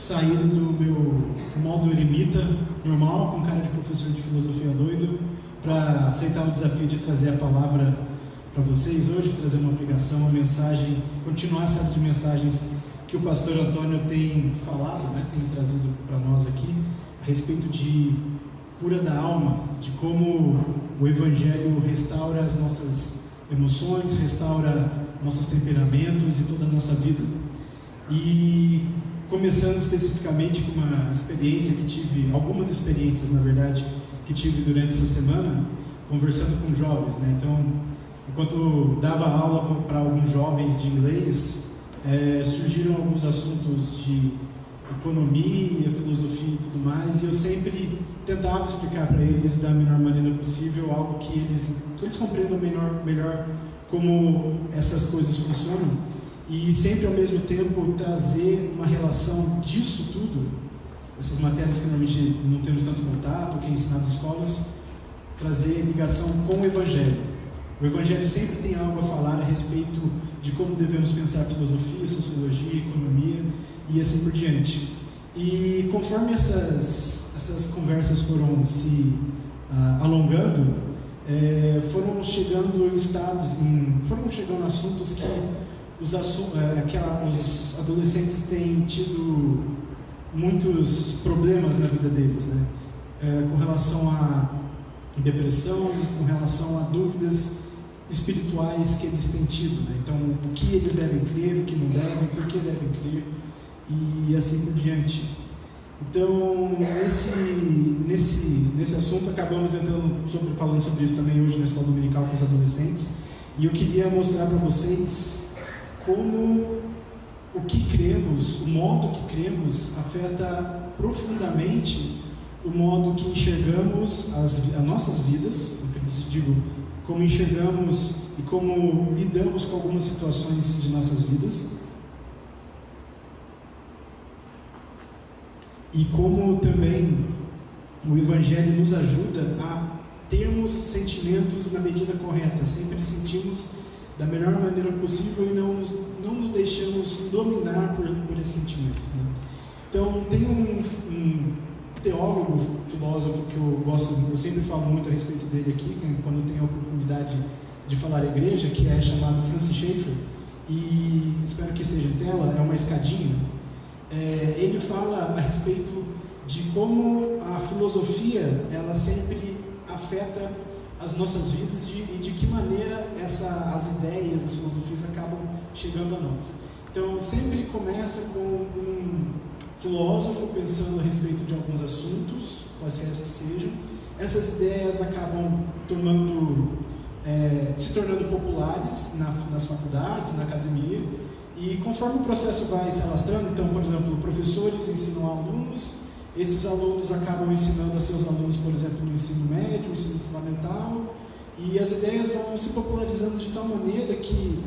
sair do meu modo eremita normal, com cara de professor de filosofia doido, para aceitar o desafio de trazer a palavra para vocês hoje, trazer uma pregação, uma mensagem, continuar a série de mensagens que o pastor Antônio tem falado, tem trazido para nós aqui, a respeito de cura da alma, de como o Evangelho restaura as nossas emoções, restaura nossos temperamentos e toda a nossa vida. E começando especificamente com uma experiência que tive, algumas experiências na verdade, que tive durante essa semana, conversando com jovens, Então, enquanto dava aula para alguns jovens de inglês, surgiram alguns assuntos de economia, filosofia e tudo mais, e eu sempre tentava explicar para eles da melhor maneira possível algo que eles compreendam melhor como essas coisas funcionam, e sempre ao mesmo tempo trazer uma relação disso tudo, essas matérias que normalmente não temos tanto contato, que é ensinado em escolas, trazer ligação com o Evangelho. O Evangelho sempre tem algo a falar a respeito de como devemos pensar filosofia, sociologia, economia e assim por diante. E conforme essas conversas foram se alongando, foram chegando assuntos que os adolescentes têm tido muitos problemas na vida deles, com relação à depressão, com relação a dúvidas espirituais que eles têm tido, Então, o que eles devem crer, o que não devem, por que devem crer e assim por diante. Então, nesse assunto, acabamos falando sobre isso também hoje na escola dominical com os adolescentes, e eu queria mostrar para vocês como o que cremos, o modo que cremos afeta profundamente o modo que enxergamos as nossas vidas, como enxergamos e como lidamos com algumas situações de nossas vidas, e como também o Evangelho nos ajuda a termos sentimentos na medida correta, sempre sentimos da melhor maneira possível e não nos deixamos dominar por esses sentimentos, Então, tem um teólogo, filósofo que eu gosto, eu sempre falo muito a respeito dele aqui, quando tenho a oportunidade de falar à igreja, que é chamado Francis Schaeffer, e espero que esteja em tela, é uma escadinha. Ele fala a respeito de como a filosofia, ela sempre afeta as nossas vidas e de que maneira as ideias, as filosofias acabam chegando a nós. Então, sempre começa com um filósofo pensando a respeito de alguns assuntos, quaisquer que sejam. Essas ideias acabam se tornando populares nas faculdades, na academia, e conforme o processo vai se alastrando, então, por exemplo, professores ensinam alunos, esses alunos acabam ensinando a seus alunos, por exemplo, no ensino médio, no ensino fundamental, e as ideias vão se popularizando de tal maneira que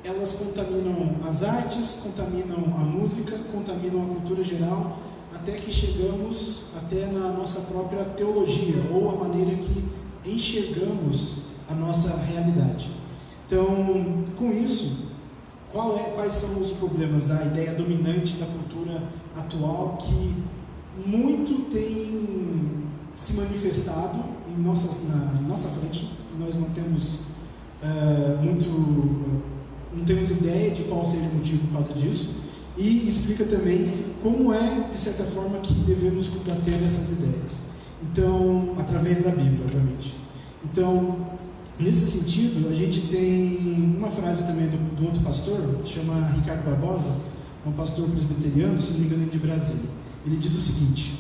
elas contaminam as artes, contaminam a música, contaminam a cultura geral, até que chegamos até na nossa própria teologia, ou a maneira que enxergamos a nossa realidade. Então, com isso, quais são os problemas? A ideia dominante da cultura atual, que muito tem se manifestado na nossa frente, e nós não temos não temos ideia de qual seja o motivo por causa disso, e explica também como de certa forma, que devemos combater essas ideias. Então, através da Bíblia, obviamente. Então, nesse sentido, a gente tem uma frase também do outro pastor, que chama Ricardo Barbosa, um pastor presbiteriano, se não me engano, de Brasília. Ele diz o seguinte: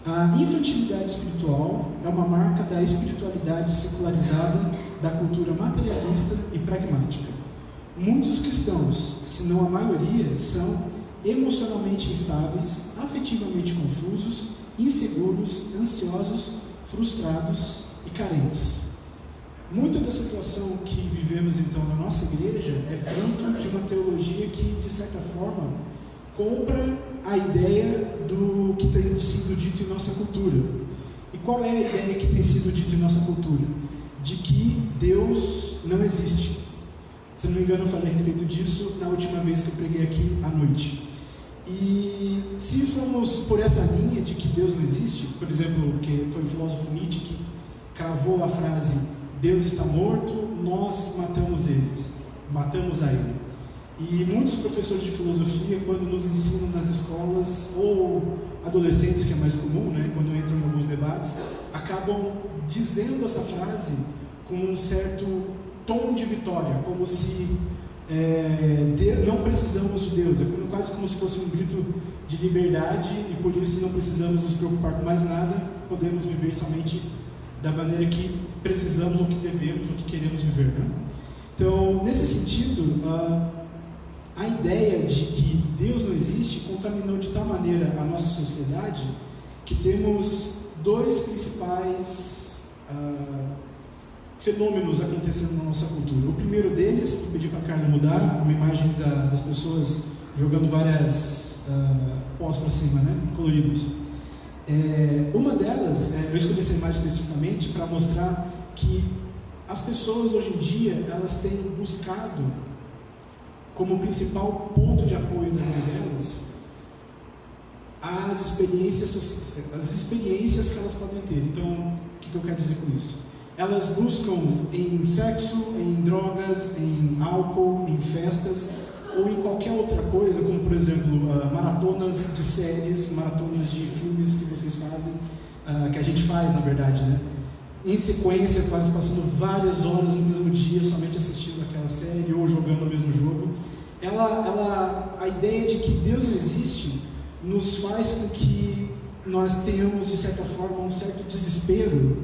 a infantilidade espiritual é uma marca da espiritualidade secularizada da cultura materialista e pragmática. Muitos cristãos, se não a maioria, são emocionalmente instáveis, afetivamente confusos, inseguros, ansiosos, frustrados e carentes. Muita da situação que vivemos então na nossa igreja é fruto de uma teologia que, de certa forma, compra a ideia do que tem sido dito em nossa cultura. E qual é a ideia que tem sido dita em nossa cultura? De que Deus não existe. Se não me engano, eu falei a respeito disso na última vez que eu preguei aqui à noite. E se formos por essa linha de que Deus não existe, por exemplo, que foi o filósofo Nietzsche que cravou a frase Deus está morto, nós matamos a ele. E muitos professores de filosofia, quando nos ensinam nas escolas, ou adolescentes, que é mais comum, né, quando entram em alguns debates, acabam dizendo essa frase com um certo tom de vitória, como se não precisamos de Deus, quase como se fosse um grito de liberdade e por isso não precisamos nos preocupar com mais nada, podemos viver somente da maneira que precisamos, ou que devemos, ou que queremos viver, né? Então, nesse sentido, a ideia de que Deus não existe contaminou de tal maneira a nossa sociedade que temos dois principais fenômenos acontecendo na nossa cultura. O primeiro deles, que eu pedi para a Carla mudar, uma imagem das pessoas jogando várias pós para cima, né, coloridos. Uma delas, eu escolhi essa imagem especificamente para mostrar que as pessoas hoje em dia, elas têm buscado como principal ponto de apoio da vida delas as experiências que elas podem ter. Então, o que eu quero dizer com isso? Elas buscam em sexo, em drogas, em álcool, em festas ou em qualquer outra coisa, como por exemplo maratonas de séries, maratonas de filmes que vocês fazem, que a gente faz na verdade, né? Em sequência, passando várias horas no mesmo dia somente assistindo aquela série ou jogando o mesmo jogo. A ideia de que Deus não existe nos faz com que nós tenhamos de certa forma um certo desespero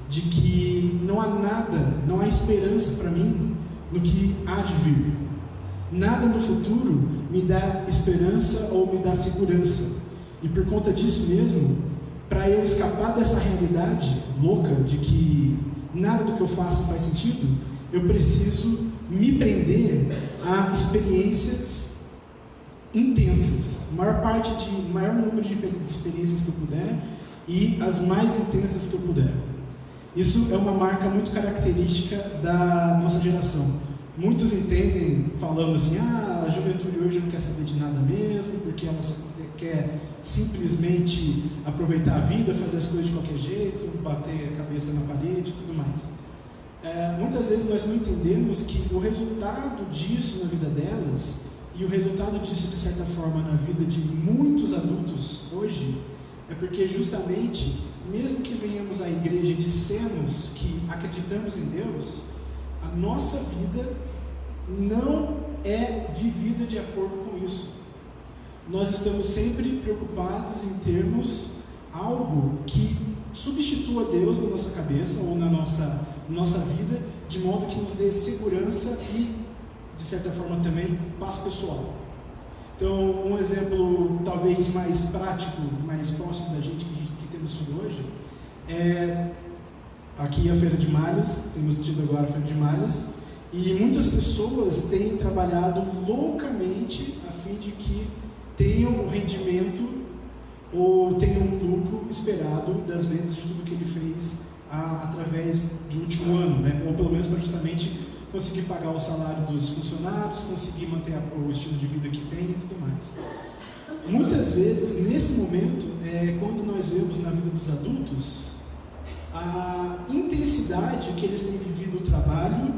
de que não há nada, não há esperança para mim no que há de vir. Nada no futuro me dá esperança ou me dá segurança. E por conta disso mesmo, para eu escapar dessa realidade louca de que nada do que eu faço faz sentido, eu preciso me prender a experiências intensas, maior número de experiências que eu puder e as mais intensas que eu puder. Isso é uma marca muito característica da nossa geração. Muitos entendem falando assim, a juventude hoje não quer saber de nada mesmo, porque ela só quer simplesmente aproveitar a vida, fazer as coisas de qualquer jeito, bater a cabeça na parede e tudo mais. Muitas vezes nós não entendemos que o resultado disso na vida delas, e o resultado disso de certa forma na vida de muitos adultos hoje, é porque justamente, mesmo que venhamos à igreja e dissemos que acreditamos em Deus, a nossa vida não é vivida de acordo com isso. Nós estamos sempre preocupados em termos algo que substitua Deus na nossa cabeça ou na nossa vida, de modo que nos dê segurança e, de certa forma também, paz pessoal. Então, um exemplo talvez mais prático, mais próximo da gente que temos tido hoje, é aqui a Feira de Malhas, temos tido agora a Feira de Malhas, e muitas pessoas têm trabalhado loucamente a fim de que tenham um rendimento ou tenham um lucro esperado das vendas de tudo que ele fez através do último ano, né? Ou pelo menos para justamente conseguir pagar o salário dos funcionários, conseguir manter o estilo de vida que tem e tudo mais. Muitas vezes, nesse momento, quando nós vemos na vida dos adultos, a intensidade que eles têm vivido o trabalho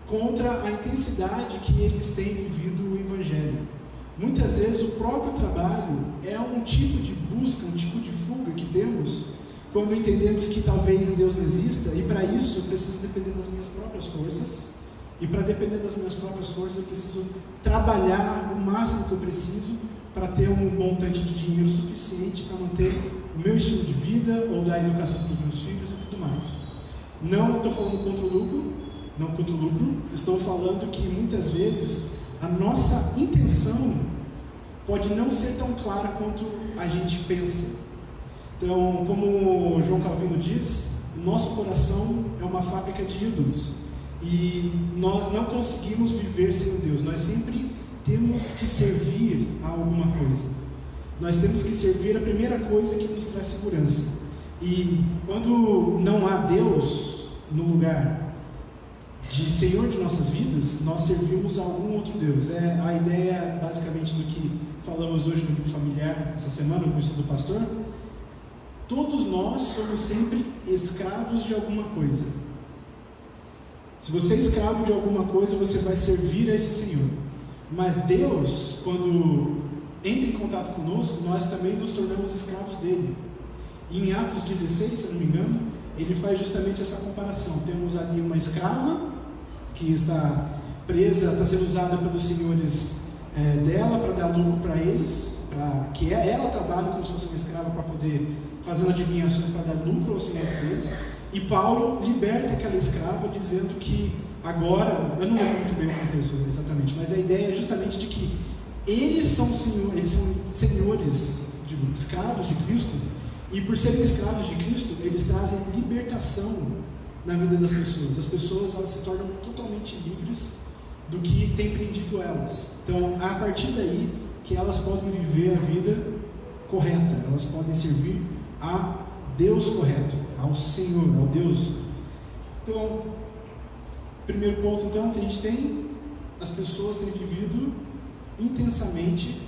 contra a intensidade que eles têm vivido o Evangelho. Muitas vezes o próprio trabalho é um tipo de busca, um tipo de fuga que temos quando entendemos que talvez Deus não exista, e para isso eu preciso depender das minhas próprias forças, e para depender das minhas próprias forças eu preciso trabalhar o máximo que eu preciso para ter um montante de dinheiro suficiente para manter o meu estilo de vida ou da educação para os meus filhos e tudo mais. Não estou falando contra o lucro, estou falando que muitas vezes a nossa intenção pode não ser tão clara quanto a gente pensa. Então, como João Calvino diz, o nosso coração é uma fábrica de ídolos e nós não conseguimos viver sem Deus. Nós sempre temos que servir a alguma coisa. Nós temos que servir a primeira coisa que nos traz segurança. E quando não há Deus no lugar de Senhor de nossas vidas, nós servimos a algum outro Deus. É a ideia basicamente do que falamos hoje no grupo familiar, essa semana, no estudo do pastor, todos nós somos sempre escravos de alguma coisa. Se você é escravo de alguma coisa, você vai servir a esse Senhor. Mas Deus, quando entra em contato conosco, nós também nos tornamos escravos dele. E em Atos 16, se eu não me engano, ele faz justamente essa comparação. Temos ali uma escrava que está presa, está sendo usada pelos senhores dela para dar lucro para eles, que ela trabalha como se fosse uma escrava para poder fazendo adivinhações para dar lucro aos senhores deles. E Paulo liberta aquela escrava dizendo que agora, eu não lembro muito bem o contexto exatamente, mas a ideia é justamente de que eles são senhores, escravos de Cristo, e por serem escravos de Cristo, eles trazem libertação na vida das pessoas. As pessoas, elas se tornam totalmente livres do que tem prendido elas. Então, a partir daí que elas podem viver a vida correta, elas podem servir a Deus correto, ao Senhor, ao Deus. Então, primeiro ponto então que a gente tem, as pessoas têm vivido intensamente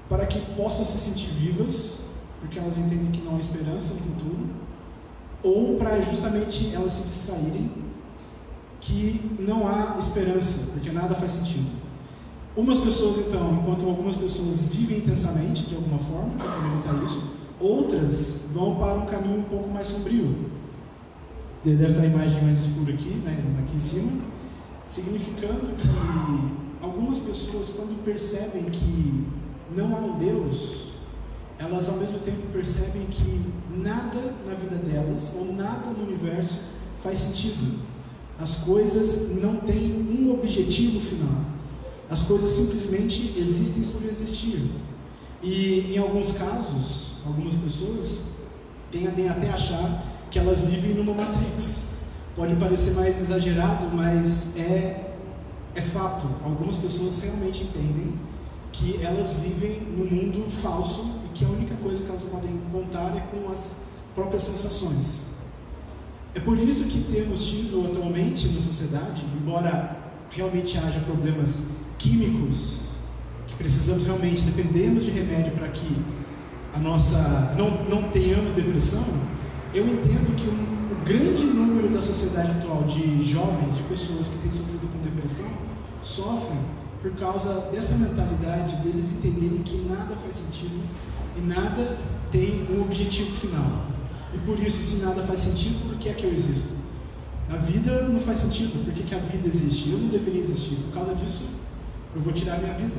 para que possam se sentir vivas, porque elas entendem que não há esperança no futuro, ou para justamente elas se distraírem que não há esperança, porque nada faz sentido. Umas pessoas então, enquanto algumas pessoas vivem intensamente de alguma forma, para também isso, outras vão para um caminho um pouco mais sombrio. Deve estar a imagem mais escura aqui, né, aqui em cima, significando que algumas pessoas, quando percebem que não há um Deus, elas ao mesmo tempo percebem que nada na vida delas, ou nada no universo faz sentido. As coisas não têm um objetivo final. As coisas simplesmente existem por existir. E em alguns casos, algumas pessoas tendem até a achar que elas vivem numa Matrix. Pode parecer mais exagerado, mas é fato. Algumas pessoas realmente entendem que elas vivem num mundo falso e que a única coisa que elas podem contar é com as próprias sensações. É por isso que temos tido atualmente na sociedade, embora realmente haja problemas químicos, que precisamos realmente, dependemos de remédio para que a nossa, não tenhamos depressão, eu entendo que o grande número da sociedade atual de jovens, de pessoas que têm sofrido com depressão, sofrem por causa dessa mentalidade deles entenderem que nada faz sentido e nada tem um objetivo final. E por isso, se nada faz sentido, por que é que eu existo? A vida não faz sentido, por que a vida existe? Eu não deveria existir, por causa disso eu vou tirar minha vida.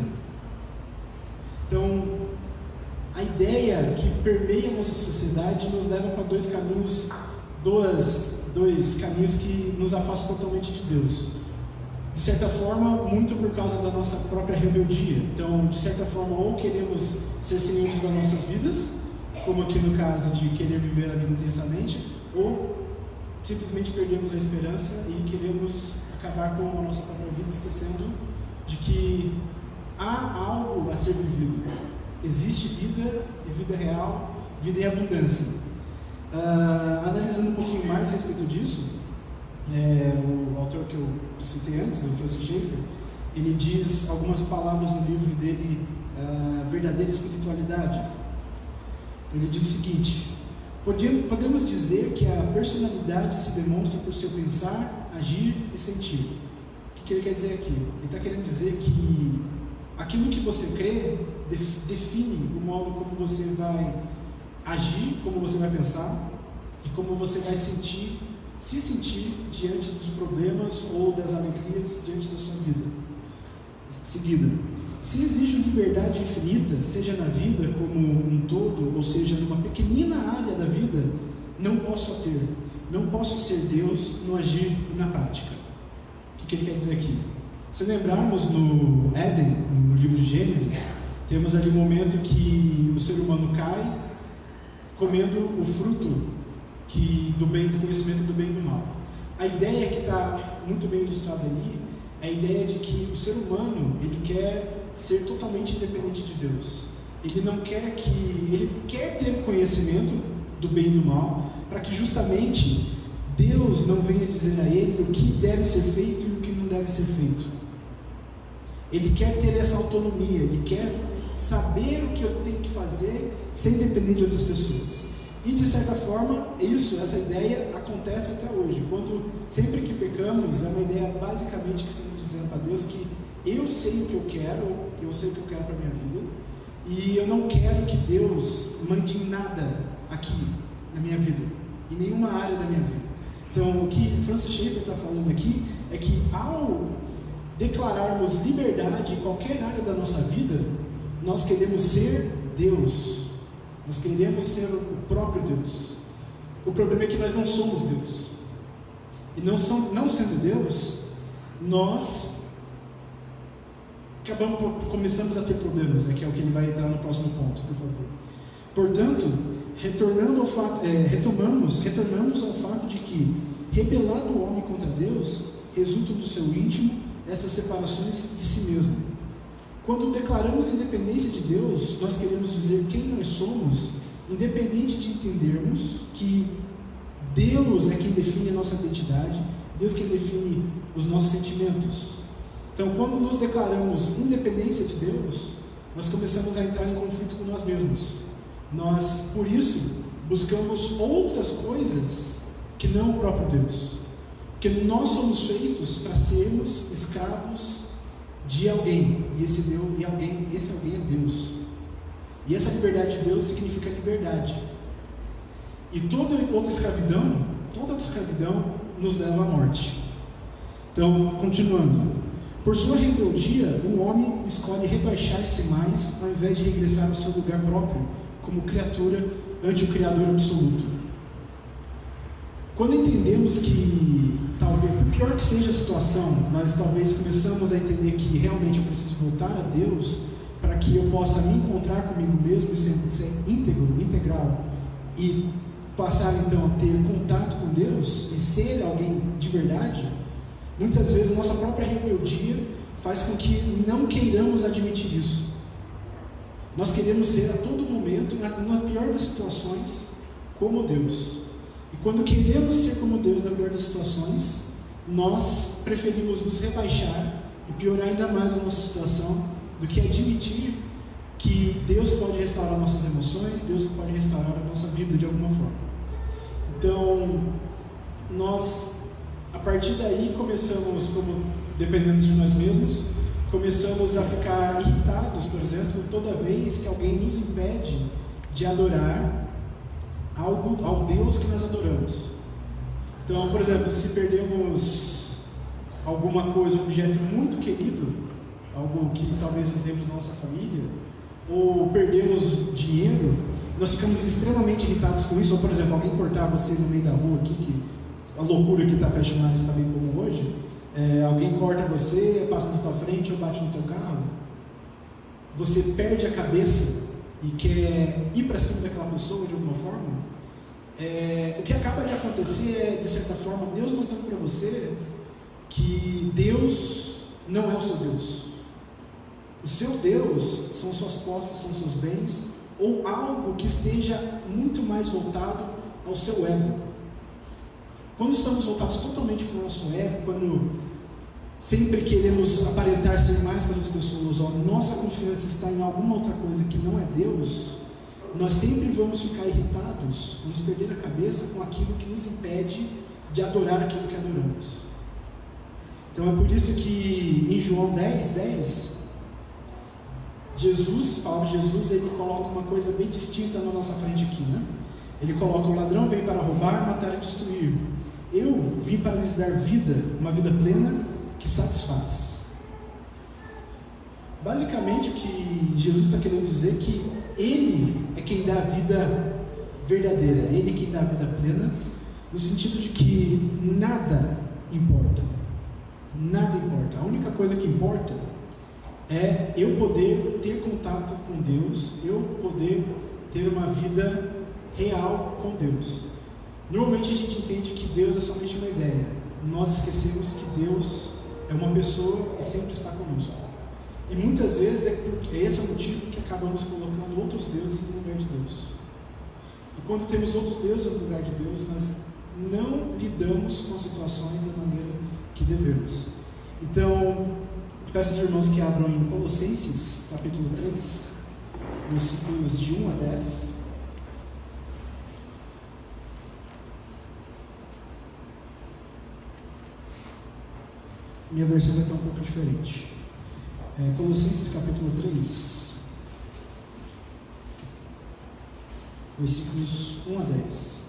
Então, a ideia que permeia a nossa sociedade nos leva para dois caminhos que nos afastam totalmente de Deus. De certa forma, muito por causa da nossa própria rebeldia. Então, de certa forma, ou queremos ser senhores das nossas vidas, como aqui no caso de querer viver a vida intensamente, ou simplesmente perdemos a esperança e queremos acabar com a nossa própria vida, esquecendo de que há algo a ser vivido. Existe vida, e vida real, vida em abundância. Analisando um pouquinho mais a respeito disso, o autor que eu citei antes, o Francis Schaeffer, ele diz algumas palavras no livro dele, Verdadeira Espiritualidade. Ele diz o seguinte: podemos dizer que a personalidade se demonstra por seu pensar, agir e sentir. O que ele quer dizer aqui? Ele está querendo dizer que aquilo que você crê define o modo como você vai agir, como você vai pensar e como você vai se sentir diante dos problemas ou das alegrias diante da sua vida. Seguida, se existe liberdade infinita, seja na vida como um todo, ou seja, numa pequenina área da vida, não posso ser Deus no agir e na prática. O que ele quer dizer aqui? Se lembrarmos no Éden, no livro de Gênesis, temos ali um momento que o ser humano cai comendo o fruto do conhecimento do bem e do mal. A ideia que está muito bem ilustrada ali é a ideia de que o ser humano, ele quer ser totalmente independente de Deus. Ele quer ter conhecimento do bem e do mal, para que justamente Deus não venha dizer a ele o que deve ser feito e o que não deve ser feito. Ele quer ter essa autonomia, ele quer saber o que eu tenho que fazer sem depender de outras pessoas. E de certa forma, essa ideia acontece até hoje. Sempre que pecamos, é uma ideia basicamente que estamos dizendo para Deus que eu sei o que eu quero, eu sei o que eu quero para a minha vida, e eu não quero que Deus mande em nada aqui na minha vida, em nenhuma área da minha vida. Então, o que Francis Schaeffer está falando aqui é que ao declararmos liberdade em qualquer área da nossa vida, nós queremos ser Deus. Nós queremos ser o próprio Deus. O problema é que nós não somos Deus. E não sendo Deus, nós começamos a ter problemas, que é o que ele vai entrar no próximo ponto, por favor. Portanto, retornamos ao fato de que, rebelado o homem contra Deus, resultam do seu íntimo essas separações de si mesmo. Quando declaramos independência de Deus, nós queremos dizer quem nós somos, independente de entendermos que Deus é quem define a nossa identidade, Deus quem define os nossos sentimentos. Então, quando nos declaramos independência de Deus, nós começamos a entrar em conflito com nós mesmos. Nós, por isso, buscamos outras coisas que não o próprio Deus. Porque nós somos feitos para sermos escravos de alguém, e esse alguém é Deus. E essa liberdade de Deus significa liberdade. E toda outra escravidão nos leva à morte. Então, continuando. Por sua rebeldia, o homem escolhe rebaixar-se mais, ao invés de regressar ao seu lugar próprio, como criatura ante o Criador absoluto. Quando entendemos que, talvez, por pior que seja a situação, nós talvez começamos a entender que realmente eu preciso voltar a Deus para que eu possa me encontrar comigo mesmo e ser integral e passar então a ter contato com Deus e ser alguém de verdade. Muitas vezes nossa própria rebeldia faz com que não queiramos admitir isso. Nós queremos ser a todo momento, na pior das situações, como Deus. E quando queremos ser como Deus na pior das situações, nós preferimos nos rebaixar e piorar ainda mais a nossa situação do que admitir que Deus pode restaurar nossas emoções, Deus pode restaurar a nossa vida de alguma forma. Então, nós, a partir daí, começamos, dependendo de nós mesmos, começamos a ficar irritados, por exemplo, toda vez que alguém nos impede de adorar ao Deus que nós adoramos. Então, por exemplo, se perdemos alguma coisa, um objeto muito querido, algo que talvez nos lembre da nossa família, ou perdemos dinheiro, nós ficamos extremamente irritados com isso. Ou, por exemplo, alguém cortar você no meio da rua aqui, que a loucura que está fechando a está bem como hoje, alguém corta você, passa na tua frente ou bate no teu carro, você perde a cabeça e quer ir para cima daquela pessoa de alguma forma. O que acaba de acontecer é, de certa forma, Deus mostrando para você que Deus não é o seu Deus. O seu Deus são suas posses, são seus bens, ou algo que esteja muito mais voltado ao seu ego. Quando estamos voltados totalmente para o nosso ego, quando sempre queremos aparentar ser mais para as pessoas, ou nossa confiança está em alguma outra coisa que não é Deus, nós sempre vamos ficar irritados, vamos perder a cabeça com aquilo que nos impede de adorar aquilo que adoramos. Então é por isso que em João 10, Jesus, a palavra de Jesus, ele coloca uma coisa bem distinta na nossa frente aqui, né? Ele coloca: o ladrão vem para roubar, matar e destruir. Eu vim para lhes dar vida, uma vida plena que satisfaz. Basicamente o que Jesus está querendo dizer é que Ele é quem dá a vida verdadeira, Ele é quem dá a vida plena, no sentido de que nada importa. Nada importa. A única coisa que importa é eu poder ter contato com Deus, eu poder ter uma vida real com Deus. Normalmente a gente entende que Deus é somente uma ideia. Nós esquecemos que Deus é uma pessoa e sempre está conosco. E muitas vezes esse é o motivo que acabamos colocando outros deuses no lugar de Deus. E quando temos outros deuses no lugar de Deus, nós não lidamos com as situações da maneira que devemos. Então, peço aos irmãos que abram em Colossenses, capítulo 3. versículos de 1 a 10. Minha versão vai estar um pouco diferente. Colossenses capítulo 3, versículos 1 a 10.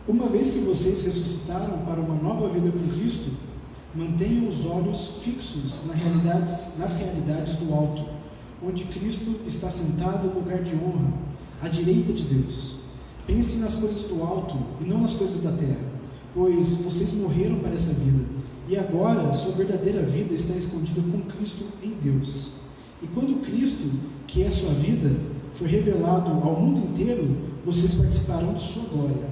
Uma vez que vocês ressuscitaram para uma nova vida com Cristo, mantenham os olhos fixos nas realidades do alto, onde Cristo está sentado no lugar de honra, à direita de Deus. Pensem nas coisas do alto e não nas coisas da terra, pois vocês morreram para essa vida, e agora sua verdadeira vida está escondida com Cristo em Deus. E quando Cristo, que é sua vida, for revelado ao mundo inteiro, vocês participarão de sua glória.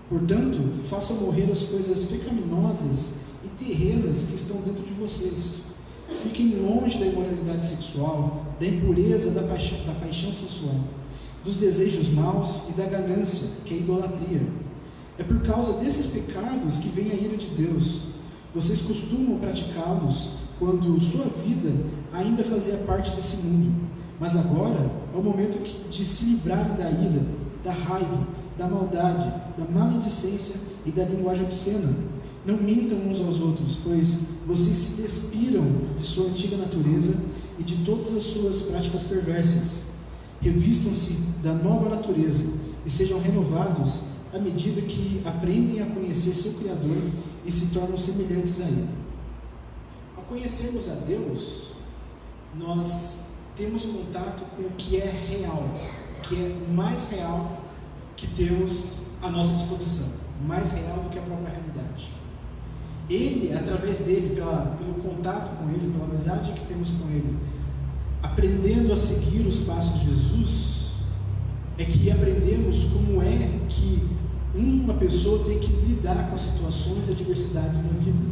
Portanto, façam morrer as coisas pecaminosas e terrenas que estão dentro de vocês. Fiquem longe da imoralidade sexual, da impureza, da paixão sensual, dos desejos maus e da ganância, que é a idolatria. É por causa desses pecados que vem a ira de Deus. Vocês costumam praticá-los quando sua vida ainda fazia parte desse mundo. Mas agora é o momento de se livrarem da ira, da raiva, da maldade, da maledicência e da linguagem obscena. Não mintam uns aos outros, pois vocês se despiram de sua antiga natureza e de todas as suas práticas perversas. Revistam-se da nova natureza e sejam renovados à medida que aprendem a conhecer seu Criador e se tornam semelhantes a Ele. Ao conhecermos a Deus, nós temos contato com o que é real, que é mais real que temos à nossa disposição, mais real do que a própria realidade. Ele, através dele, pelo contato com ele, pela amizade que temos com ele, aprendendo a seguir os passos de Jesus, é que aprendemos como é que uma pessoa tem que lidar com as situações e adversidades na vida.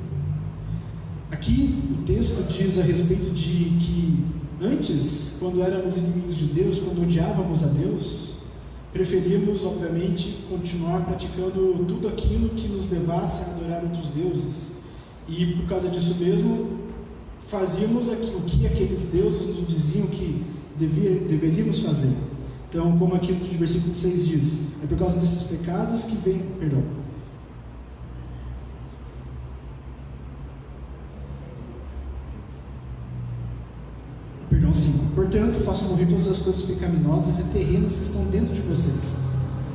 Aqui o texto diz a respeito de que antes, quando éramos inimigos de Deus, quando odiávamos a Deus, preferíamos, obviamente, continuar praticando tudo aquilo que nos levasse a adorar outros deuses. E por causa disso mesmo, fazíamos o que aqueles deuses nos diziam que deveríamos fazer. Então, como aqui no versículo 6 diz, é por causa desses pecados que vem... Perdão, 5. Portanto, façam morrer todas as coisas pecaminosas e terrenas que estão dentro de vocês.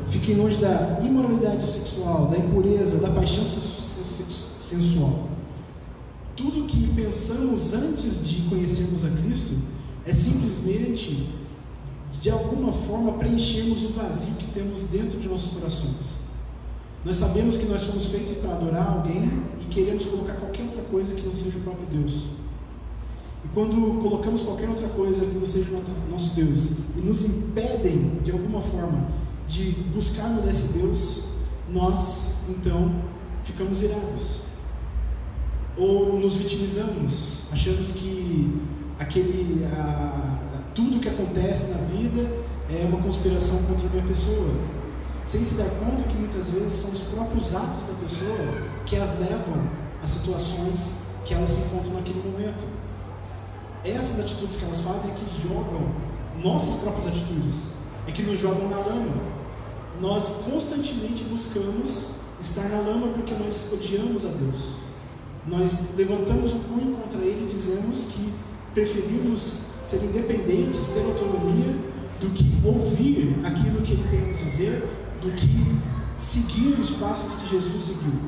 Fiquem longe da imoralidade sexual, da impureza, da paixão sensual. Tudo que pensamos antes de conhecermos a Cristo é simplesmente, de alguma forma, preenchermos o vazio que temos dentro de nossos corações. Nós sabemos que nós somos feitos para adorar alguém e queremos colocar qualquer outra coisa que não seja o próprio Deus. E quando colocamos qualquer outra coisa que não seja o nosso Deus e nos impedem, de alguma forma, de buscarmos esse Deus, nós, então, ficamos irados. Ou nos vitimizamos, achamos que tudo que acontece na vida é uma conspiração contra a minha pessoa, sem se dar conta que muitas vezes são os próprios atos da pessoa que as levam a situações que elas se encontram naquele momento. Essas atitudes que elas fazem é que jogam, nossas próprias atitudes, é que nos jogam na lama. Nós constantemente buscamos estar na lama porque nós odiamos a Deus. Nós levantamos o punho contra Ele e dizemos que preferimos ser independentes, ter autonomia, do que ouvir aquilo que Ele tem a nos dizer, do que seguir os passos que Jesus seguiu,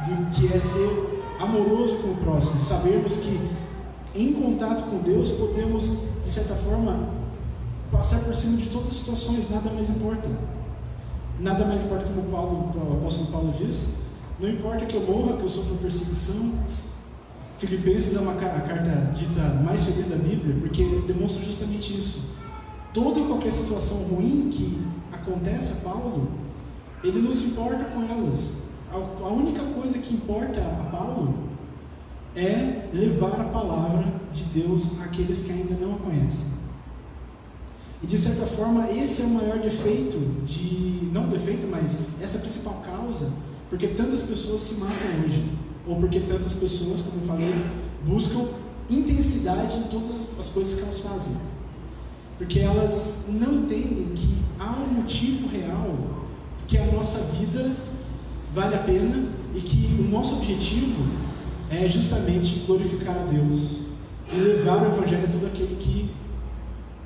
do que é ser amoroso com o próximo, sabermos que em contato com Deus podemos, de certa forma, passar por cima de todas as situações, nada mais importa. Nada mais importa, como o apóstolo Paulo diz, não importa que eu morra, que eu sofra perseguição. Filipenses é a carta dita mais feliz da Bíblia, porque demonstra justamente isso. Toda e qualquer situação ruim que acontece a Paulo, ele não se importa com elas. A única coisa que importa a Paulo é levar a palavra de Deus àqueles que ainda não a conhecem. E de certa forma, esse é o maior defeito, não defeito, mas essa é a principal causa, porque tantas pessoas se matam hoje, ou porque tantas pessoas, como eu falei, buscam intensidade em todas as coisas que elas fazem. Porque elas não entendem que há um motivo real que a nossa vida vale a pena e que o nosso objetivo é justamente glorificar a Deus e levar o Evangelho a todo aquele que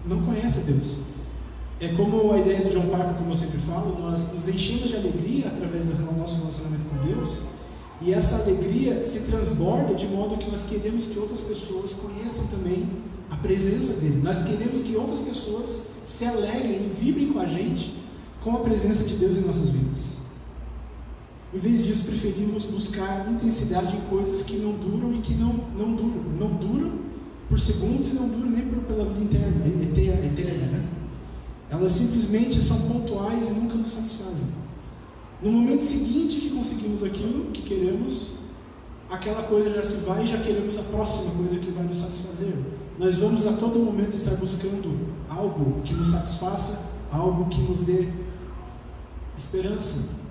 não conhece a Deus. É como a ideia do John Piper, como eu sempre falo, nós nos enchemos de alegria através do nosso relacionamento com Deus, e essa alegria se transborda de modo que nós queremos que outras pessoas conheçam também a presença dele. Nós queremos que outras pessoas se alegrem e vibrem com a gente com a presença de Deus em nossas vidas. Em vez disso, preferimos buscar intensidade em coisas que não duram e que não duram por segundos e não duram nem pela vida eterna, né? Elas simplesmente são pontuais e nunca nos satisfazem. No momento seguinte que conseguimos aquilo que queremos, aquela coisa já se vai e já queremos a próxima coisa que vai nos satisfazer. Nós vamos a todo momento estar buscando algo que nos satisfaça, algo que nos dê esperança.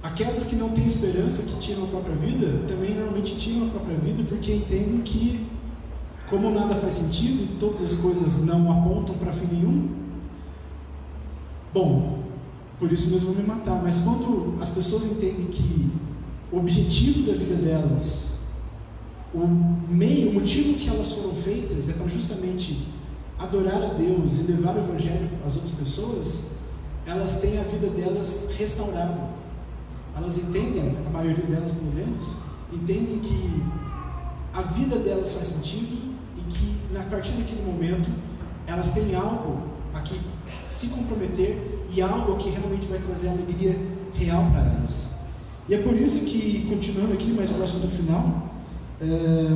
Aquelas que não têm esperança, que tiram a própria vida, também normalmente tiram a própria vida porque entendem que, como nada faz sentido e todas as coisas não apontam para fim nenhum, bom, por isso mesmo vou me matar. Mas quando as pessoas entendem que o objetivo da vida delas, o motivo que elas foram feitas é para justamente adorar a Deus e levar o Evangelho às outras pessoas, elas têm a vida delas restaurada. Elas entendem, a maioria delas pelo menos, entendem que a vida delas faz sentido e que, a partir daquele momento, elas têm algo a que se comprometer e algo que realmente vai trazer alegria real para elas. E é por isso que, continuando aqui, mais próximo do final,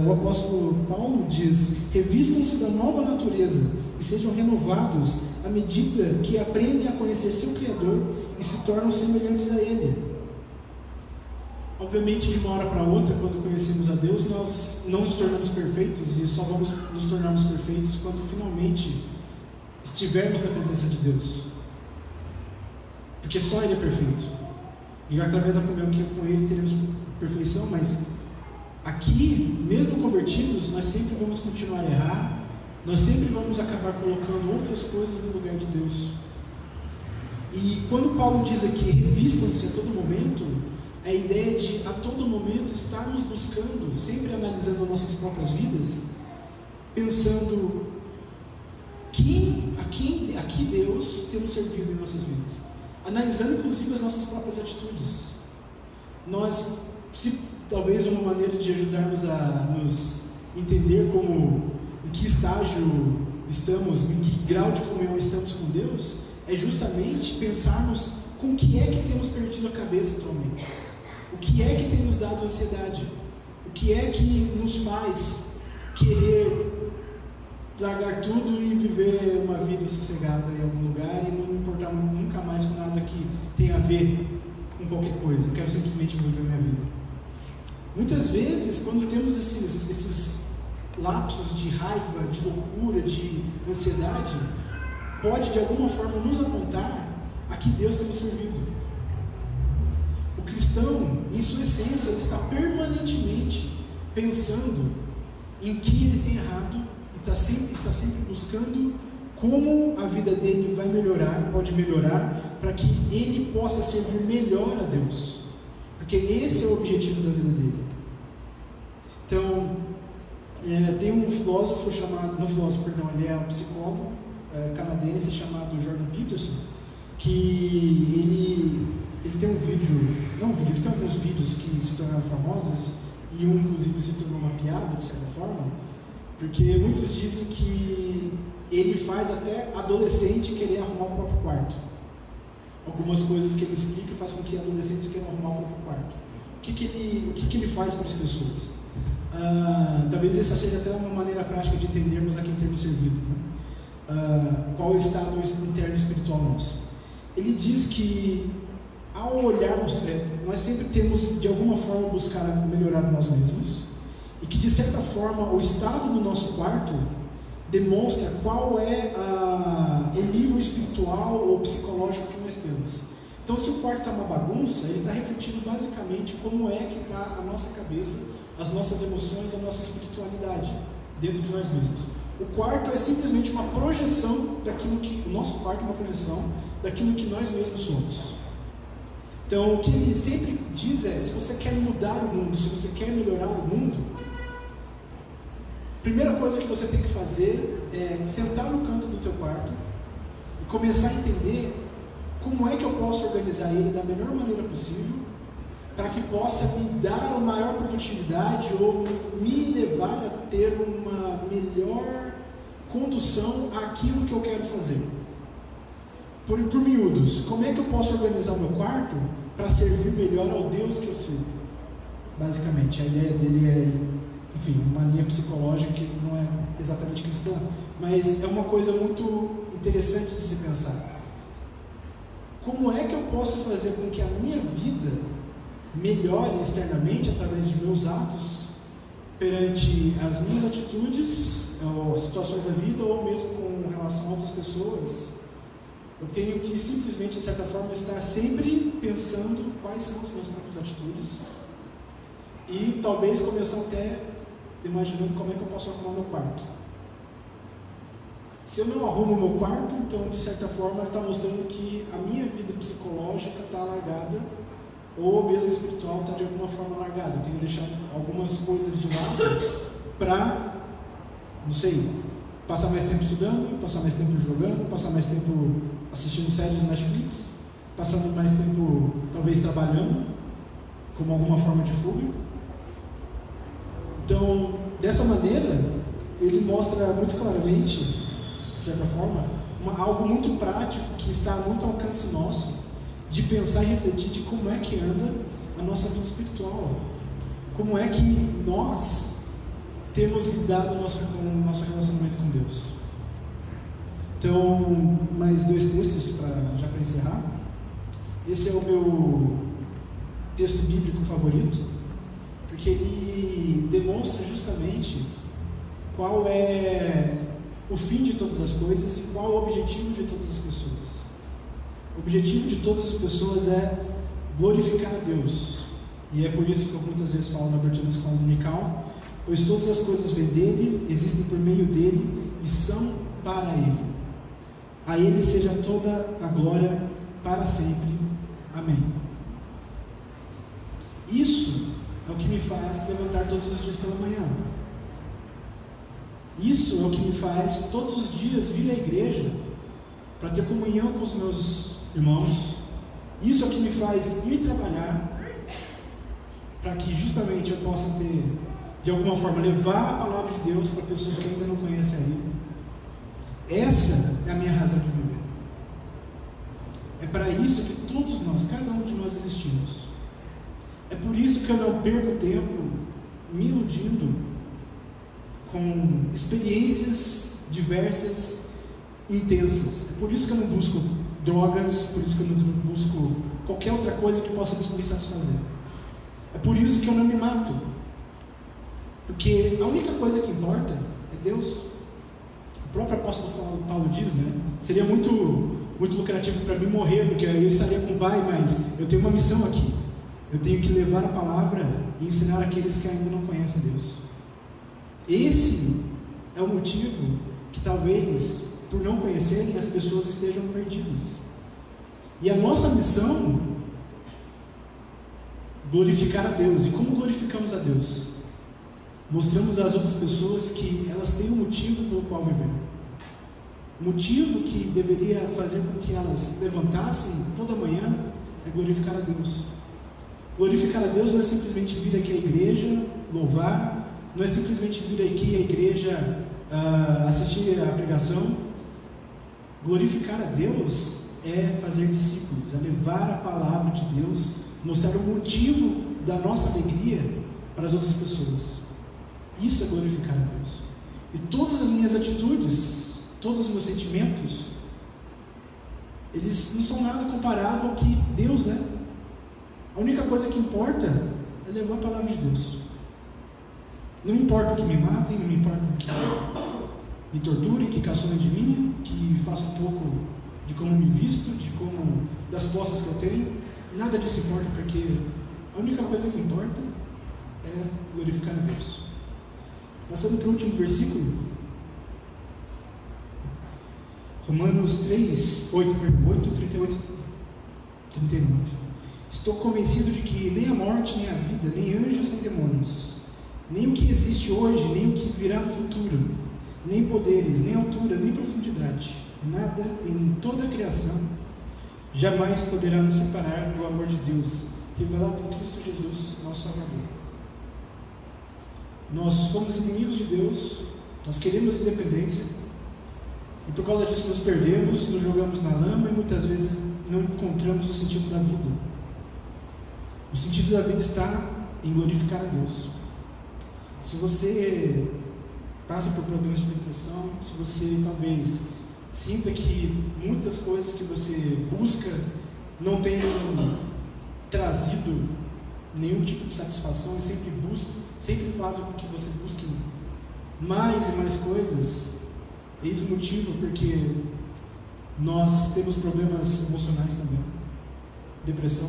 o apóstolo Paulo diz: revistam-se da nova natureza e sejam renovados à medida que aprendem a conhecer seu Criador e se tornam semelhantes a Ele. Obviamente, de uma hora para outra, quando conhecemos a Deus, nós não nos tornamos perfeitos, e só vamos nos tornarmos perfeitos quando finalmente estivermos na presença de Deus, porque só Ele é perfeito, e através da comunhão com Ele teremos perfeição. Mas aqui, mesmo convertidos, nós sempre vamos continuar a errar, nós sempre vamos acabar colocando outras coisas no lugar de Deus. E quando Paulo diz aqui, revistam-se a todo momento, a ideia de a todo momento estarmos buscando, sempre analisando nossas próprias vidas, pensando a que Deus temos servido em nossas vidas, analisando inclusive as nossas próprias atitudes. Nós, talvez uma maneira de ajudarmos a nos entender em que estágio estamos, em que grau de comunhão estamos com Deus, é justamente pensarmos com o que é que temos perdido a cabeça atualmente. O que é que tem nos dado ansiedade? O que é que nos faz querer largar tudo e viver uma vida sossegada em algum lugar e não importar nunca mais com nada que tenha a ver com qualquer coisa? Eu quero simplesmente viver minha vida. Muitas vezes, quando temos esses lapsos de raiva, de loucura, de ansiedade, pode de alguma forma nos apontar a que Deus temos servido. O cristão, em sua essência, ele está permanentemente pensando em que ele tem errado e está sempre buscando como a vida dele pode melhorar, para que ele possa servir melhor a Deus, porque esse é o objetivo da vida dele. Então, tem um filósofo ele é um psicólogo canadense chamado Jordan Peterson, que ele tem ele tem alguns vídeos que se tornaram famosos, e um inclusive se tornou uma piada de certa forma, porque muitos dizem que ele faz até adolescente querer arrumar o próprio quarto. Algumas coisas que ele explica faz com que adolescentes queiram arrumar o próprio quarto. O que ele faz para as pessoas? Talvez essa seja até uma maneira prática de entendermos a quem temos servido, né? Qual é o estado interno espiritual nosso. Ele diz que ao olharmos, nós sempre temos de alguma forma buscar melhorar nós mesmos, e que de certa forma o estado do nosso quarto demonstra qual é o nível espiritual ou psicológico que nós temos. Então, se o quarto está uma bagunça, ele está refletindo basicamente como é que está a nossa cabeça, as nossas emoções, a nossa espiritualidade dentro de nós mesmos. O quarto é simplesmente uma projeção daquilo que, o nosso quarto é uma projeção daquilo que nós mesmos somos. Então, o que ele sempre diz é, se você quer mudar o mundo, se você quer melhorar o mundo, a primeira coisa que você tem que fazer é sentar no canto do teu quarto e começar a entender como é que eu posso organizar ele da melhor maneira possível, para que possa me dar uma maior produtividade ou me levar a ter uma melhor condução àquilo que eu quero fazer. Por miúdos, como é que eu posso organizar o meu quarto para servir melhor ao Deus que eu sirvo? Basicamente, a ideia dele é, enfim, uma linha psicológica que não é exatamente cristã, mas é uma coisa muito interessante de se pensar. Como é que eu posso fazer com que a minha vida melhore externamente através de meus atos perante as minhas atitudes, ou situações da vida, ou mesmo com relação a outras pessoas? Eu tenho que simplesmente, de certa forma, estar sempre pensando quais são as minhas próprias atitudes e talvez começar até imaginando como é que eu posso arrumar meu quarto. Se eu não arrumo meu quarto, então, de certa forma, está mostrando que a minha vida psicológica está largada, ou mesmo espiritual está de alguma forma largada. Eu tenho que deixar algumas coisas de lado para, não sei, passar mais tempo estudando, passar mais tempo jogando, passar mais tempo assistindo séries no Netflix, passando mais tempo talvez trabalhando como alguma forma de fuga. Então, dessa maneira, ele mostra muito claramente, de certa forma, algo muito prático que está muito ao alcance nosso, de pensar e refletir de como é que anda a nossa vida espiritual, como é que nós temos lidado com o nosso relacionamento com Deus. Então, mais dois textos já para encerrar. Esse é o meu texto bíblico favorito, porque ele demonstra justamente qual é o fim de todas as coisas e qual é o objetivo de todas as pessoas. O objetivo de todas as pessoas é glorificar a Deus, e é por isso que eu muitas vezes falo na abertura da escola dominical, pois todas as coisas vêm dele, existem por meio dele e são para ele. A ele seja toda a glória para sempre. Amém. Isso é o que me faz levantar todos os dias pela manhã. Isso é o que me faz todos os dias vir à igreja para ter comunhão com os meus irmãos. Isso é o que me faz ir trabalhar para que justamente eu possa ter, de alguma forma, levar a palavra de Deus para pessoas que ainda não conhecem a Ele. Essa é a minha razão de viver. É para isso que todos nós, cada um de nós existimos. É por isso que eu não perco tempo me iludindo com experiências diversas, intensas. É por isso que eu não busco drogas, por isso que eu não busco qualquer outra coisa que possa me satisfazer. É por isso que eu não me mato. Porque a única coisa que importa é Deus. O próprio apóstolo Paulo diz, né? Seria muito lucrativo para mim morrer, porque aí eu estaria com o Pai, mas eu tenho uma missão aqui. Eu tenho que levar a palavra e ensinar aqueles que ainda não conhecem Deus. Esse é o motivo que talvez, por não conhecerem, as pessoas estejam perdidas. E a nossa missão é glorificar a Deus. E como glorificamos a Deus? Mostramos às outras pessoas que elas têm um motivo pelo qual viver. O motivo que deveria fazer com que elas levantassem toda manhã é glorificar a Deus. Glorificar a Deus não é simplesmente vir aqui à igreja, louvar, não é simplesmente vir aqui à igreja assistir a pregação. Glorificar a Deus é fazer discípulos, é levar a palavra de Deus, mostrar o motivo da nossa alegria para as outras pessoas. Isso é glorificar a Deus. E todas as minhas atitudes, todos os meus sentimentos, eles não são nada comparado ao que Deus é. A única coisa que importa é levar a palavra de Deus. Não importa o que me matem, não importa o que me torturem, que caçoem de mim, que façam um pouco de como me visto, das posses que eu tenho. Nada disso importa, porque a única coisa que importa é glorificar a Deus. Passando para o último versículo, Romanos 8, 38, 39. Estou convencido de que nem a morte, nem a vida, nem anjos, nem demônios, nem o que existe hoje, nem o que virá no futuro, nem poderes, nem altura, nem profundidade, nada em toda a criação jamais poderá nos separar do amor de Deus, revelado em Cristo Jesus, nosso Salvador. Nós fomos inimigos de Deus, nós queremos independência, e por causa disso nos perdemos, nos jogamos na lama e muitas vezes não encontramos o sentido da vida. O sentido da vida está em glorificar a Deus. Se você passa por problemas de depressão, se você talvez sinta que muitas coisas que você busca não tenham trazido nenhum tipo de satisfação, e sempre faz com que você busque mais e mais coisas, eis o motivo porque nós temos problemas emocionais também, depressão.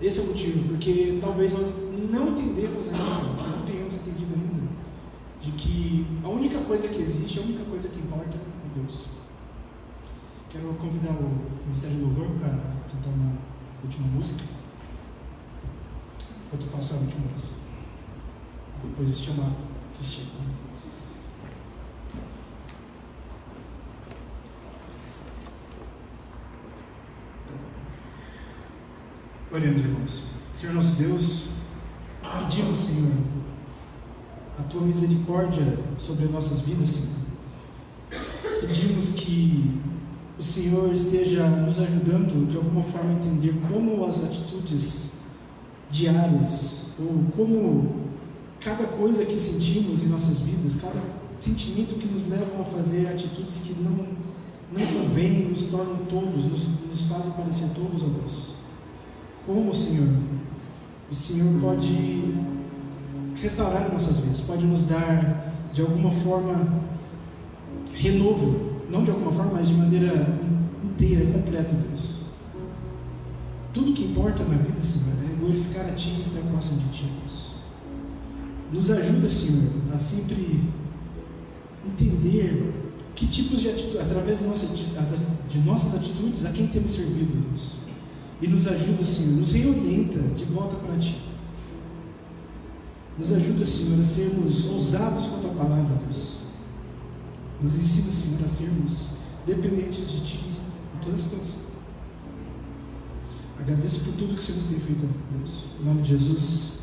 Esse é o motivo, porque talvez nós não entendemos ainda, não tenhamos entendido ainda, de que a única coisa que existe, a única coisa que importa é Deus. Quero convidar o Ministério do Louvor para cantar uma última música, enquanto eu faço a última oração. Depois chamar Cristiano. Oremos, irmãos. Senhor nosso Deus, pedimos, Senhor, a Tua misericórdia sobre as nossas vidas, Senhor. Pedimos que o Senhor esteja nos ajudando de alguma forma a entender como as atitudes diárias, ou como cada coisa que sentimos em nossas vidas, cada sentimento que nos levam a fazer atitudes que não convêm, nos tornam tolos, nos fazem parecer tolos a Deus. Como, Senhor, o Senhor pode restaurar nossas vidas, pode nos dar de alguma forma renovo, não de alguma forma, mas de maneira inteira, completa, Deus. Tudo que importa na vida, Senhor, é glorificar a Ti e estar próximo de Ti, Deus. Nos ajuda, Senhor, a sempre entender que tipos de atitude, através de nossas atitudes, a quem temos servido, Deus. E nos ajuda, Senhor, nos reorienta de volta para Ti. Nos ajuda, Senhor, a sermos ousados quanto à palavra, Deus. Nos ensina, Senhor, a sermos dependentes de Ti em toda situação. Agradeço por tudo que o Senhor nos tem feito, Deus. Em nome de Jesus.